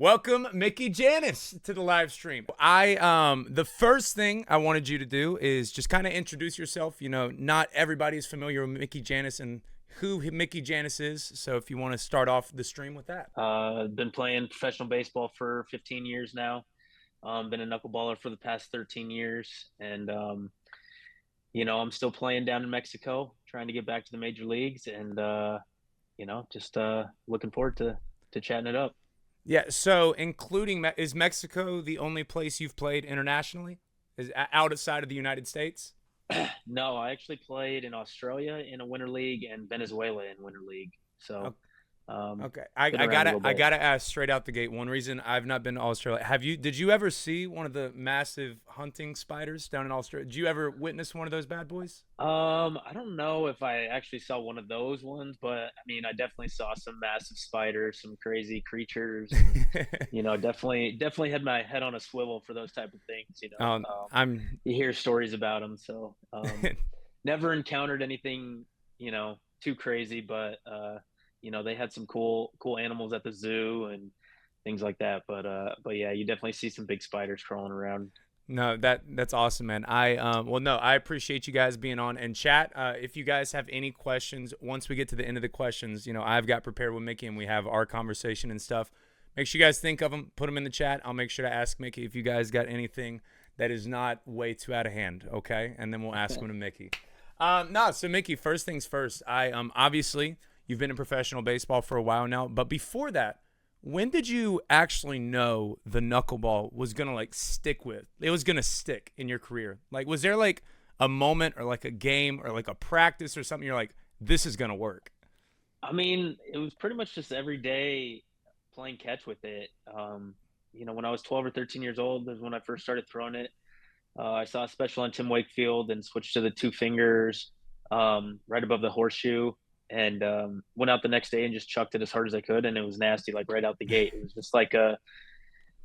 Welcome, Mickey Jannis, to the live stream. The first thing I wanted you to do is just kind of introduce yourself. You know, not everybody is familiar with Mickey Jannis and who Mickey Jannis is. So if you want to start off the stream with that. Been playing professional baseball for 15 years now. Been a knuckleballer for the past 13 years, and I'm still playing down in Mexico, trying to get back to the major leagues, and just looking forward to chatting it up. Yeah. So including is Mexico the only place you've played internationally? Is outside of the United States? No, I actually played in Australia in a winter league and Venezuela in winter league. So Okay, I, been I around a gotta little I bit. gotta ask straight out the gate. One reason I've not been to Australia. Did you ever see one of the massive hunting spiders down in Australia? Did you ever witness one of those bad boys? I don't know if I actually saw one of those ones, but I mean, I definitely saw some massive spiders, some crazy creatures, and definitely had my head on a swivel for those type of things. I'm You hear stories about them, so never encountered anything, too crazy, but they had some cool animals at the zoo and things like that. But yeah, you definitely see some big spiders crawling around. No, that's awesome, man. I appreciate you guys being on and chat. If you guys have any questions, once we get to the end of the questions, I've got prepared with Mickey and we have our conversation and stuff. Make sure you guys think of them, put them in the chat. I'll make sure to ask Mickey if you guys got anything that is not way too out of hand, okay? And then we'll ask him to Mickey. No, so Mickey, first things first. Obviously you've been in professional baseball for a while now, but before that, when did you actually know the knuckleball was gonna stick with? It was gonna stick in your career. Like, was there like a moment or like a game or like a practice or something? You're like, this is gonna work. I mean, it was pretty much just every day playing catch with it. When I was 12 or 13 years old, was when I first started throwing it. I saw a special on Tim Wakefield and switched to the two fingers right above the horseshoe, and went out the next day and just chucked it as hard as I could, and it was nasty, like right out the gate. It was just like a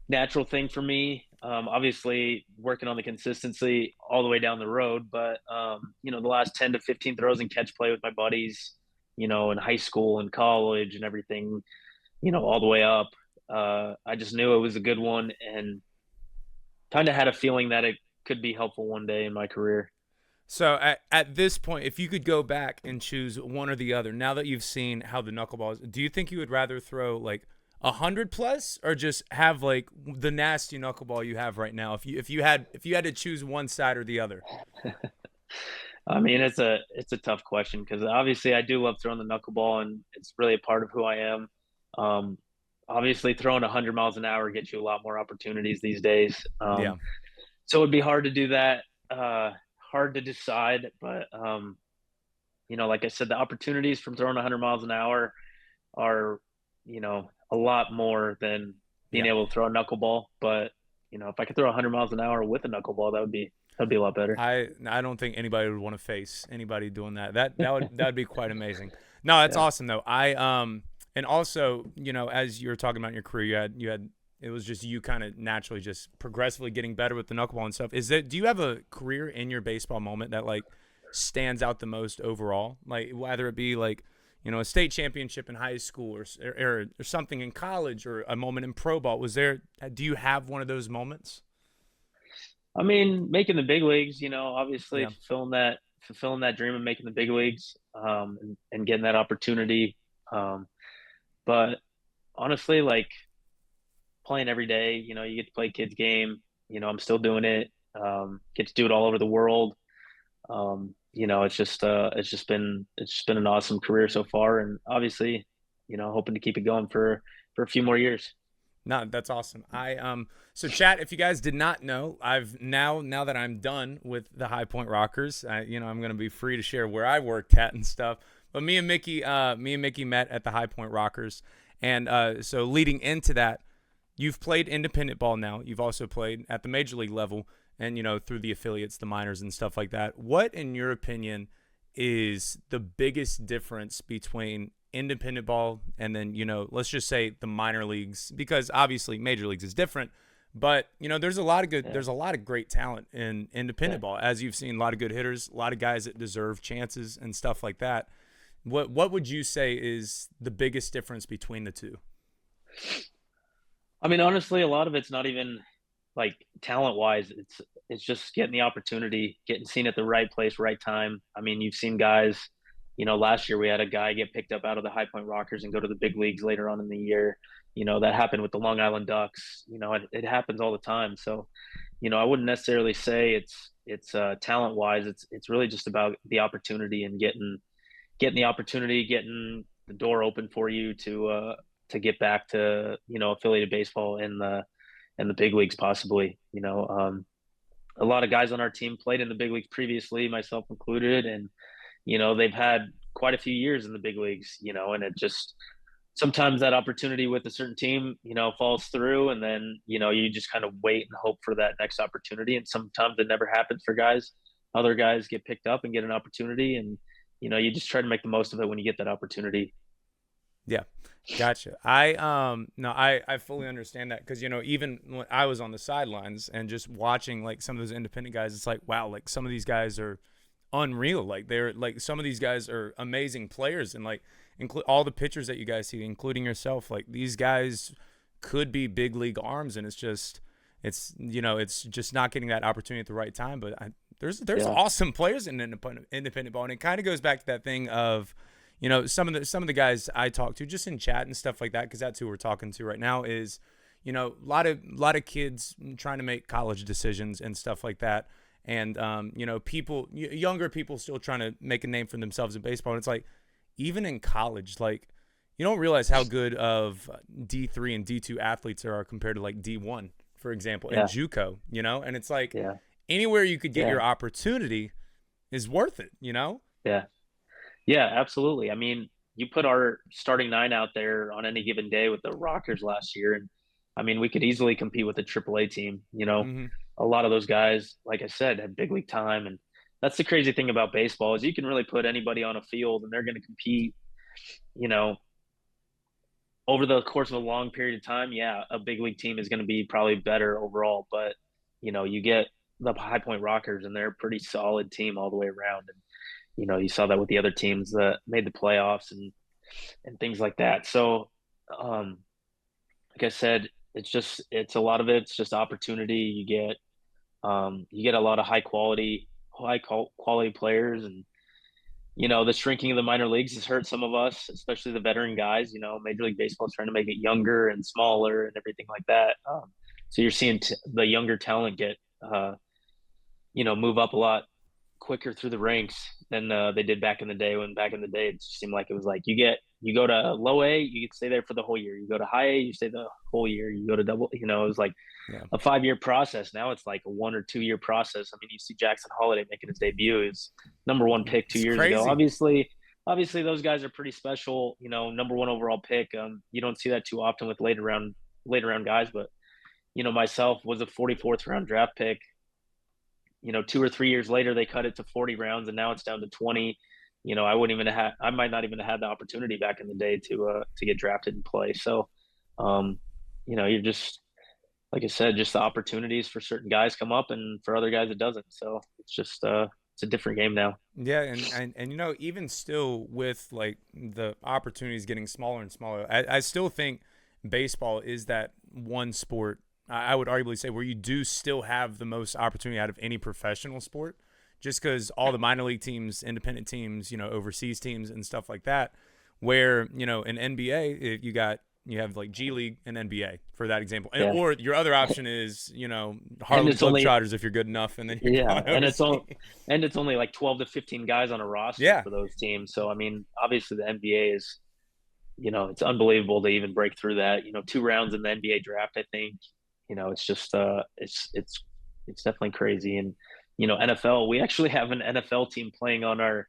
natural thing for me. Obviously, working on the consistency all the way down the road, but the last 10 to 15 throws and catch play with my buddies, in high school and college and everything, all the way up. I just knew it was a good one and kind of had a feeling that it could be helpful one day in my career. So at this point, if you could go back and choose one or the other, now that you've seen how the knuckleball is, do you think you would rather throw like 100 plus or just have like the nasty knuckleball you have right now? If you had to choose one side or the other. I mean, it's a tough question because obviously I do love throwing the knuckleball and it's really a part of who I am. Um, Obviously, throwing 100 miles an hour gets you a lot more opportunities these days. Yeah. So it'd be hard to do that. Hard to decide, but like I said, the opportunities from throwing 100 miles an hour are, a lot more than being Yeah. able to throw a knuckleball. But if I could throw 100 miles an hour with a knuckleball, that'd be a lot better. I don't think anybody would want to face anybody doing that. That would be quite amazing. No, that's Yeah. awesome though. And also, as you were talking about in your career, you had it was just you kind of naturally just progressively getting better with the knuckleball and stuff. Do you have a career in your baseball moment that like stands out the most overall? Like whether it be like, a state championship in high school or something in college or a moment in pro ball. Do you have one of those moments? I mean, making the big leagues, obviously Yeah. fulfilling that dream of making the big leagues, and getting that opportunity. Um, but honestly, like playing every day, you get to play kids game. I'm still doing it. Get to do it all over the world. It's just been an awesome career so far, and obviously, hoping to keep it going for a few more years. No, that's awesome. So chat, if you guys did not know, I've now that I'm done with the High Point Rockers, I'm gonna be free to share where I worked at and stuff. But me and Mickey met at the High Point Rockers, and so leading into that, you've played independent ball now. You've also played at the major league level, and through the affiliates, the minors, and stuff like that. What, in your opinion, is the biggest difference between independent ball and then let's just say the minor leagues, because obviously major leagues is different, but Yeah, there's a lot of great talent in yeah. independent ball, as you've seen, a lot of good hitters, a lot of guys that deserve chances and stuff like that. What would you say is the biggest difference between the two? I mean, honestly, a lot of it's not even like talent wise. It's just getting the opportunity, getting seen at the right place, right time. I mean, you've seen guys. Last year we had a guy get picked up out of the High Point Rockers and go to the big leagues later on in the year. That happened with the Long Island Ducks. It happens all the time. So, I wouldn't necessarily say it's talent wise. It's really just about the opportunity and getting the opportunity, getting the door open for you to get back to affiliated baseball in the big leagues possibly. A lot of guys on our team played in the big leagues previously, myself included, and they've had quite a few years in the big leagues. And it just sometimes that opportunity with a certain team falls through, and then you just kind of wait and hope for that next opportunity, and sometimes it never happens for guys. Other guys get picked up and get an opportunity, and you just try to make the most of it when you get that opportunity. Yeah. Gotcha. I fully understand that because even when I was on the sidelines and just watching like some of those independent guys, it's like wow, like some of these guys are unreal. Like they're like some of these guys are amazing players, and like include all the pitchers that you guys see, including yourself. Like these guys could be big league arms, and it's just not getting that opportunity at the right time. But there's Yeah. awesome players in independent ball, and it kind of goes back to that thing of some of the guys I talk to just in chat and stuff like that, because that's who we're talking to right now is a lot of kids trying to make college decisions and stuff like that, and people younger people still trying to make a name for themselves in baseball, and it's like even in college, like you don't realize how good of D3 and D2 athletes there are compared to like D1, for example, and Yeah. JUCO, and it's like Yeah. anywhere you could get Yeah. your opportunity is worth it. Yeah. Yeah, absolutely. I mean, you put our starting nine out there on any given day with the Rockers last year, and I mean, we could easily compete with a AAA team. Hmm. A lot of those guys, like I said, had big league time, and that's the crazy thing about baseball is you can really put anybody on a field and they're going to compete. You know, over the course of a long period of time, yeah, a big league team is going to be probably better overall, but you get the High Point Rockers, and they're a pretty solid team all the way around, and you saw that with the other teams that made the playoffs and things like that. So, um, like I said, it's a lot of it's just opportunity. You get a lot of high quality players, and the shrinking of the minor leagues has hurt some of us, especially the veteran guys. Major League Baseball is trying to make it younger and smaller and everything like that. So you're seeing the younger talent get move up a lot quicker through the ranks than they did back in the day. When back in the day, it just seemed like it was like you go to low A, you stay there for the whole year. You go to high A, you stay the whole year. You go to double, it was like Yeah. a 5 year process. Now it's like a 1 or 2 year process. I mean, you see Jackson Holiday making his debut. He's number one pick two It's years ago. crazy. Obviously, those guys are pretty special. Number one overall pick. You don't see that too often with later round guys, but myself was a 44th round draft pick. 2 or 3 years later, they cut it to 40 rounds, and now it's down to 20. I might not even have had the opportunity back in the day to get drafted and play. So, you're just like I said, just the opportunities for certain guys come up, and for other guys it doesn't. So it's a different game now. Yeah, and even still with like the opportunities getting smaller and smaller, I still think baseball is that one sport I would arguably say where you do still have the most opportunity out of any professional sport, just because all the minor league teams, independent teams, overseas teams and stuff like that, where in NBA you have like G League and NBA for that example, and Yeah, or your other option is and Harlem it's only Globetrotters if you're good enough, and then you're yeah, going overseas. and it's only like 12 to 15 guys on a roster Yeah. for those teams. So I mean, obviously the NBA is it's unbelievable to even break through that. 2 rounds in the NBA draft, I think. It's just it's definitely crazy. And NFL, we actually have an NFL team playing on our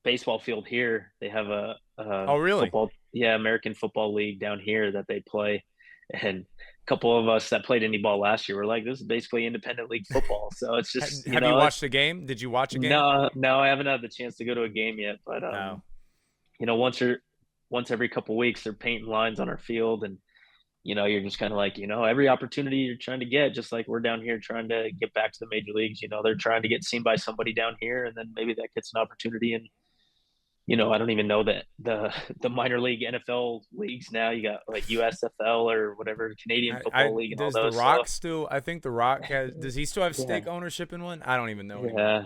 baseball field here. They have a Oh, really? football, yeah, American Football League down here that they play, and a couple of us that played any ball last year were like, "This is basically independent league football." So it's just Have you watched a game? Did you watch a game? no, no, I haven't had the chance to go to a game yet, but Oh, once every couple of weeks they're painting lines on our field, and you're just kind of like, every opportunity you're trying to get, just like we're down here trying to get back to the major leagues. They're trying to get seen by somebody down here, and then maybe that gets an opportunity I don't even know that the minor league NFL leagues now. You got like USFL or whatever, Canadian I Football League, and all does The those. Rock So still? I think The Rock has. Does he still have yeah, stake ownership in one? I don't even know anymore. yeah,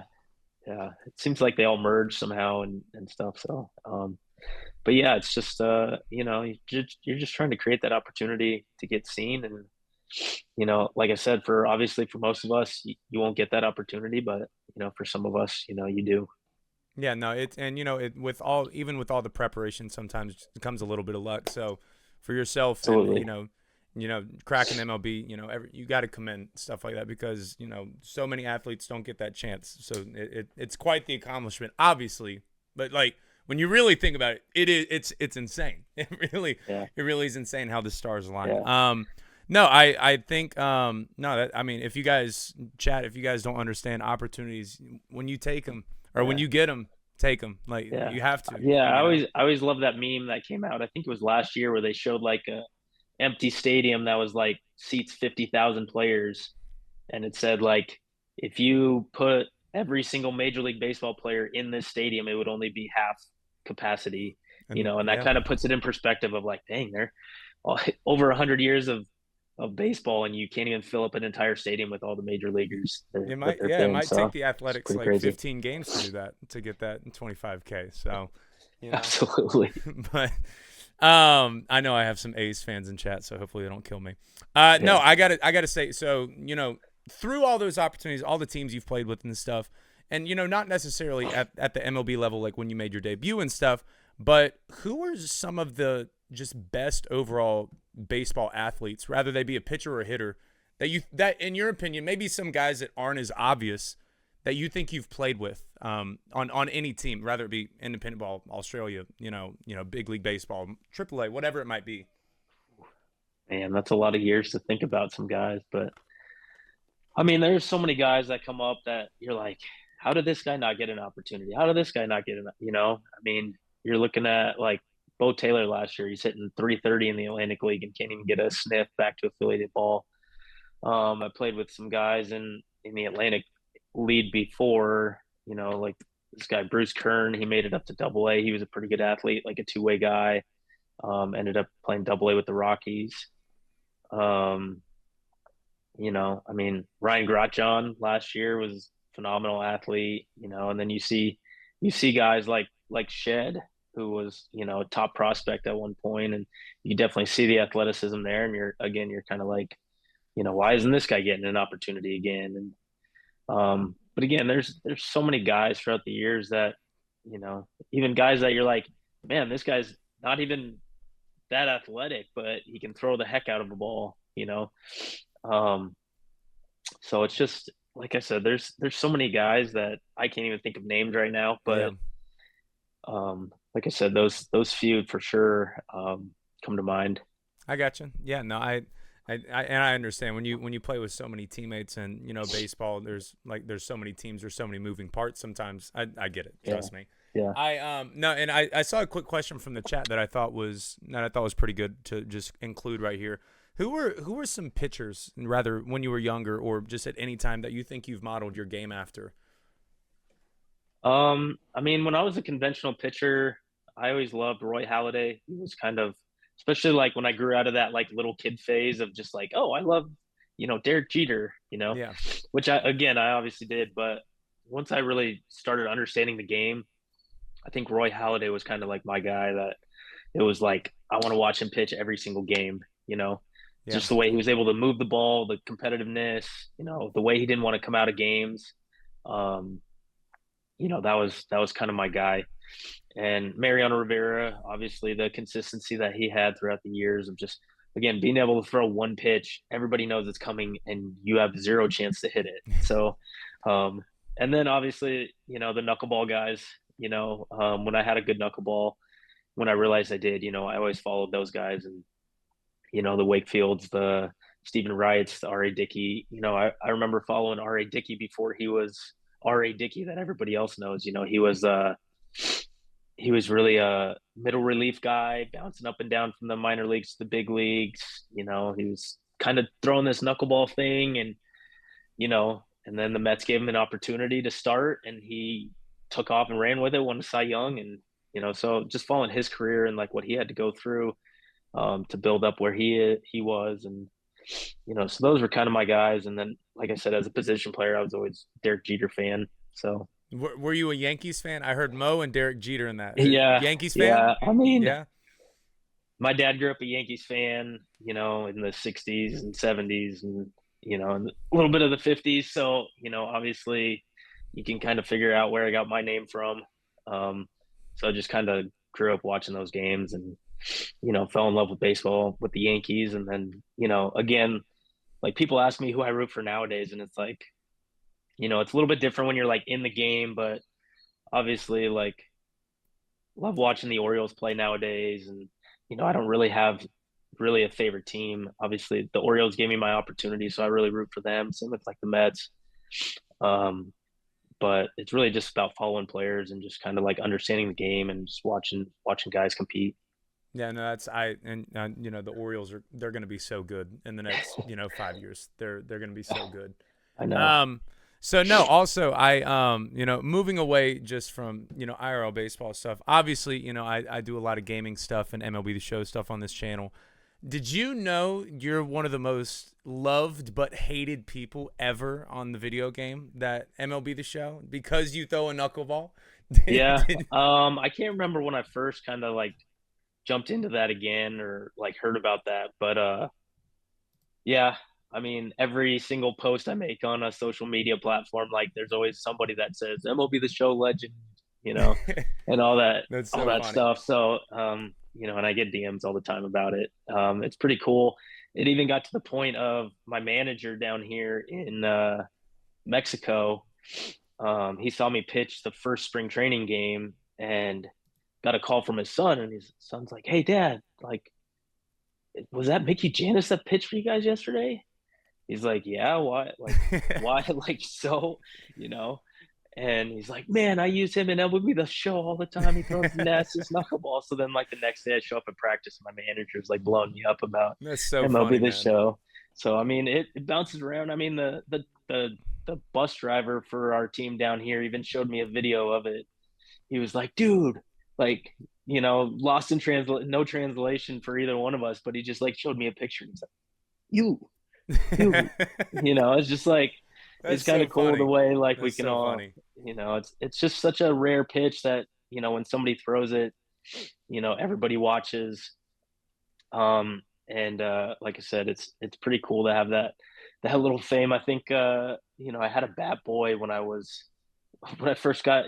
yeah. It seems like they all merge somehow and stuff. So, but yeah, it's just you're just trying to create that opportunity to get seen, and like I said, for obviously for most of us, you won't get that opportunity, but for some of us, you do. Yeah, no, it and it with all even with all the preparation, sometimes it comes a little bit of luck. So for yourself and Absolutely. cracking MLB, you got to commend stuff like that because so many athletes don't get that chance. So it's quite the accomplishment, obviously. But like when you really think about it, it's insane. Yeah. It really is insane how the stars align. Yeah. No, I think no, that I mean if you guys chat, if you guys don't understand opportunities when you take them or when Yeah. you get them, take them. Like Yeah. you have to, Yeah. I you know. always I always love that meme that came out. I think it was last year where they showed like a empty stadium that was like seats 50,000 players, and it said like if you put every single Major League Baseball player in this stadium, it would only be half capacity. And And that yeah, kind of puts it in perspective of like, dang, they're over 100 years of baseball, and you can't even fill up an entire stadium with all the major leaguers that they're it paying. might take So the it's Athletics pretty like crazy. 15 games to do that to get that in 25K. So, you know. Absolutely. But I know I have some A's fans in chat, so hopefully they don't kill me. No, Yeah. I gotta say, so through all those opportunities, all the teams you've played with and stuff, and not necessarily at the MLB level, like when you made your debut and stuff, but who were some of the just best overall baseball athletes, rather they be a pitcher or a hitter, that in your opinion, maybe some guys that aren't as obvious that you think you've played with on any team, rather it be independent ball, Australia, big league baseball, AAA, whatever it might be. Man, that's a lot of years to think about some guys. But I mean, there's so many guys that come up that you're like, how did this guy not get an opportunity? How did this guy not get I mean, you're looking at like Bo Taylor last year. He's hitting 330 in the Atlantic League and can't even get a sniff back to affiliated ball. I played with some guys in the Atlantic League before, like this guy Bruce Kern. He made it up to Double A. He was a pretty good athlete, like a two-way guy. Ended up playing Double A with the Rockies. Um, I mean, Ryan Grotjon last year was a phenomenal athlete. And then you see guys like Shed, who was a top prospect at one point, and you definitely see the athleticism there. And you're kind of like, why isn't this guy getting an opportunity again? And but again, there's so many guys throughout the years that, even guys that you're like, man, this guy's not even that athletic, but he can throw the heck out of a ball. Um, so it's just like I said, there's so many guys that I can't even think of names right now, Yeah, but like I said, those few for sure come to mind. I got you. Yeah, no, and I understand when you play with so many teammates and baseball, there's so many teams, there's so many moving parts. Sometimes I get it. Yeah, Trust me. yeah. I no, and I saw a quick question from the chat that I thought was pretty good to just include right here. Who were some pitchers, rather when you were younger or just at any time that you think you've modeled your game after? I mean, when I was a conventional pitcher, I always loved Roy Halladay. He was kind of, especially like when I grew out of that like little kid phase of just like, oh, I love, Derek Jeter, Yeah, which I obviously did. But once I really started understanding the game, I think Roy Halladay was kind of like my guy that it was like, I want to watch him pitch every single game. yeah, Just the way he was able to move the ball, the competitiveness, the way he didn't want to come out of games. Um, that was kind of my guy. And Mariano Rivera, obviously the consistency that he had throughout the years of just again being able to throw one pitch, everybody knows it's coming, and you have zero chance to hit it. So, and then obviously the knuckleball guys. When I had a good knuckleball, when I realized I did, I always followed those guys, and the Wakefields, the Stephen Wrights, the R.A. Dickey. I remember following R.A. Dickey before he was R.A. Dickey that everybody else knows. He was really a middle relief guy, bouncing up and down from the minor leagues to the big leagues. He was kind of throwing this knuckleball thing, and then the Mets gave him an opportunity to start, and he took off and ran with it, won a Cy Young, and So just following his career and like what he had to go through to build up where he was, and so those were kind of my guys. And then, like I said, as a position player, I was always Derek Jeter fan. So Were you a Yankees fan? I heard Mo and Derek Jeter in that. yeah, Yankees fan? yeah. I mean, Yeah. my dad grew up a Yankees fan, in the '60s and '70s, and and a little bit of the '50s. So obviously, you can kind of figure out where I got my name from. Um, so I just kind of grew up watching those games, and fell in love with baseball with the Yankees. And then again, like people ask me who I root for nowadays, and it's like it's a little bit different when you're like in the game, but obviously like love watching the Orioles play nowadays. And I don't really have really a favorite team. Obviously, the Orioles gave me my opportunity, so I really root for them. Same with like the Mets. Um, but it's really just about following players and just kind of like understanding the game and just watching guys compete. Yeah, no, that's I and the Orioles they're going to be so good in the next 5 years. They're going to be so good. I know. Um, so no, also I moving away just from IRL baseball stuff. Obviously, I do a lot of gaming stuff and MLB The Show stuff on this channel. Did you know you're one of the most loved but hated people ever on the video game that MLB The Show because you throw a knuckleball? Yeah. I can't remember when I first kind of like jumped into that again or like heard about that, but yeah, I mean, every single post I make on a social media platform, like there's always somebody that says MLB The Show legend, you know, and That's all so that funny. stuff. So, and I get DMs all the time about it. It's pretty cool. It even got to the point of my manager down here in Mexico. He saw me pitch the first spring training game and got a call from his son, and his son's like, "Hey, Dad, like, was that Mickey Jannis that pitched for you guys yesterday?" He's like, "Yeah, why? Like, why? Like, so, you know?" And he's like, "Man, I use him in MLB The Show all the time. He throws the nastiest knuckleball." So then, like the next day, I show up at practice, and my manager's like blowing me up about That's so MLB funny, The man. Show. So I mean, it bounces around. I mean, the bus driver for our team down here even showed me a video of it. He was like, "Dude, like." Lost in no translation for either one of us, but he just like showed me a picture. He's like, "You, you, it's just like That's it's kind so of cool the funny. way like we That's can so all, funny. it's just such a rare pitch that when somebody throws it, everybody watches. And like I said, it's pretty cool to have that little fame. I think I had a bat boy when I first got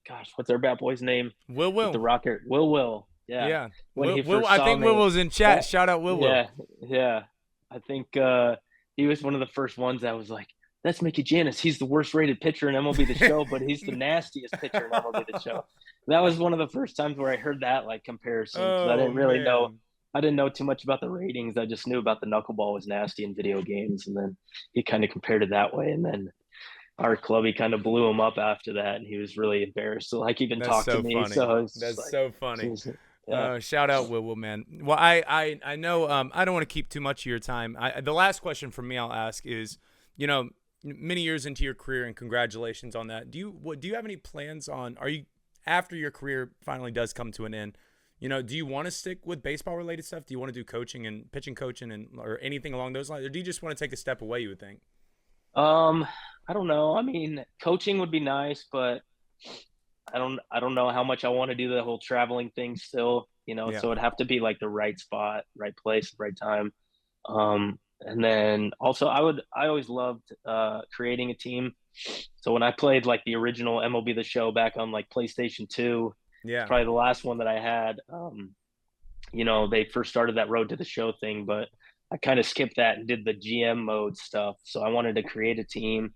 gosh, what's our bat boy's name Will with the Will. rocket? Will. Yeah, Yeah. when he Will first I saw think Will me, Will's in chat. that Shout out Will Will. yeah, yeah. I think he was one of the first ones that was like, "That's Mickey Jannis. He's the worst rated pitcher in MLB The Show, but he's the nastiest pitcher in MLB The Show." That was one of the first times where I heard that like comparison because Oh man. I didn't know too much about the ratings. I just knew about the knuckleball was nasty in video games, and then he kind of compared it that way. And then our clubby kind of blew him up after that, and he was really embarrassed to like even That's talk to so me. funny. So it's just That's like, so funny. geez, yeah. Shout out Will Will, man. Well, I know I don't want to keep too much of your time. The last question from me I'll ask is, many years into your career, and congratulations on that. Do you have any plans on, are you, after your career finally does come to an end, do you want to stick with baseball related stuff? Do you want to do coaching and pitching coaching and or anything along those lines? Or do you just want to take a step away, you would think? Um, I don't know. I mean, coaching would be nice, but I don't know how much I want to do the whole traveling thing still, Yeah. so it'd have to be like the right spot, right place, right time. And then also I always loved creating a team. So when I played like the original MLB The Show back on like PlayStation 2, it's Yeah. probably the last one that I had. They first started that Road to the Show thing, but I kind of skipped that and did the GM mode stuff. So I wanted to create a team,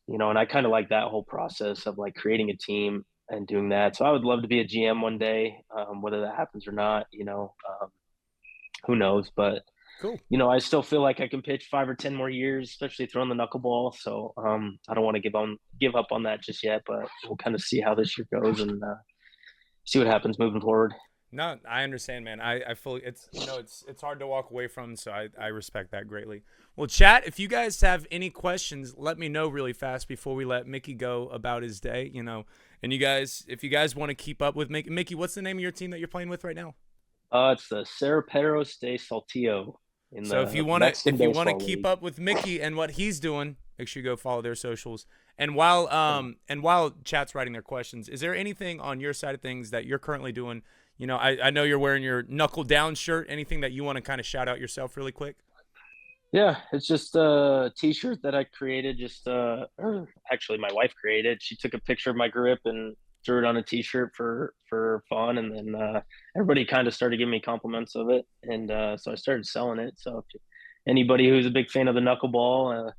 and I kind of like that whole process of like creating a team and doing that. So I would love to be a GM one day, whether that happens or not, who knows? But Cool. I still feel like I can pitch 5 or 10 more years, especially throwing the knuckleball. So I don't want to give up on that just yet, but we'll kind of see how this year goes and see what happens moving forward. No, I understand, man. I fully, it's hard to walk away from, so I respect that greatly. Well, chat, if you guys have any questions, let me know really fast before we let Mickey go about his day, And you guys, if you guys want to keep up with Mickey, what's the name of your team that you're playing with right now? It's the Cerraperos de Saltillo in So if you the want to Mexican Baseball keep League. up with Mickey and what he's doing, make sure you go follow their socials. And while chat's writing their questions, is there anything on your side of things that you're currently doing? I know you're wearing your knuckle down shirt. Anything that you want to kind of shout out yourself really quick? Yeah, it's just a T-shirt that I created. Or actually, my wife created. She took a picture of my grip and threw it on a T-shirt for fun, and then everybody kind of started giving me compliments of it, and so I started selling it. So if anybody who's a big fan of the knuckleball,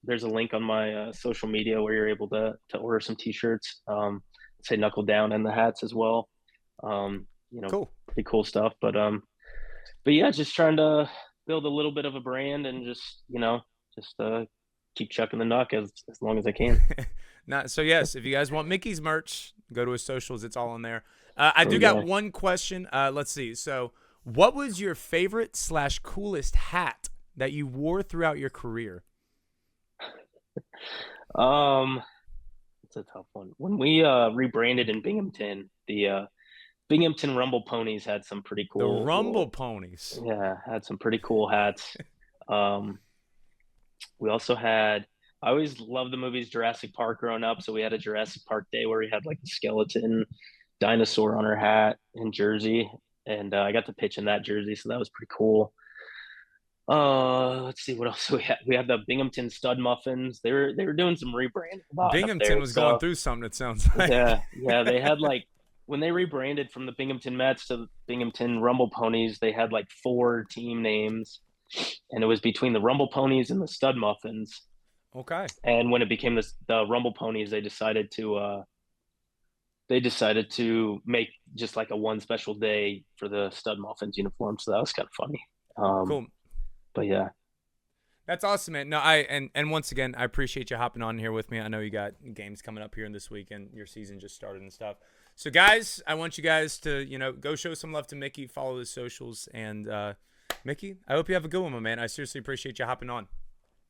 there's a link on my social media where you're able to order some T-shirts. Say knuckle down and the hats as well. Cool. Pretty cool stuff. But yeah, just trying to build a little bit of a brand and just keep chucking the knuck as long as I can. So yes, if you guys want Mickey's merch, go to his socials. It's all on there. I do got one question. Let's see. So, what was your favorite / coolest hat that you wore throughout your career? It's a tough one. When we rebranded in Binghamton, the Binghamton Rumble Ponies had some pretty The cool Rumble Ponies. Yeah, had some pretty cool hats. Um, we also had. I always loved the movies Jurassic Park growing up, so we had a Jurassic Park day where we had like a skeleton dinosaur on our hat and jersey, and I got to pitch in that jersey, so that was pretty cool. Let's see what else we had. We had the Binghamton Stud Muffins. They were doing some rebranding a lot up Binghamton there. was going through something. It sounds like. Yeah. They had like when they rebranded from the Binghamton Mets to the Binghamton Rumble Ponies, they had like 4 team names, and it was between the Rumble Ponies and the Stud Muffins. Okay. And when it became the Rumble Ponies, they decided to make just like a one special day for the Stud Muffins uniform. So that was kind of funny. Cool. But yeah. That's awesome, man. No, and once again, I appreciate you hopping on here with me. I know you got games coming up here in this week, and your season just started and stuff. So, guys, I want you guys to, go show some love to Mickey, follow his socials, and Mickey, I hope you have a good one, my man. I seriously appreciate you hopping on.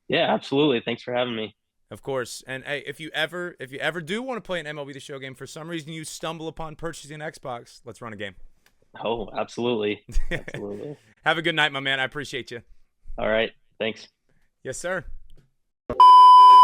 Yeah, absolutely. Thanks for having me. Of course. And hey, if you ever do want to play an MLB The Show game, for some reason you stumble upon purchasing an Xbox, let's run a game. Oh, absolutely. Absolutely. Have a good night, my man. I appreciate you. All right. Thanks. Yes, sir.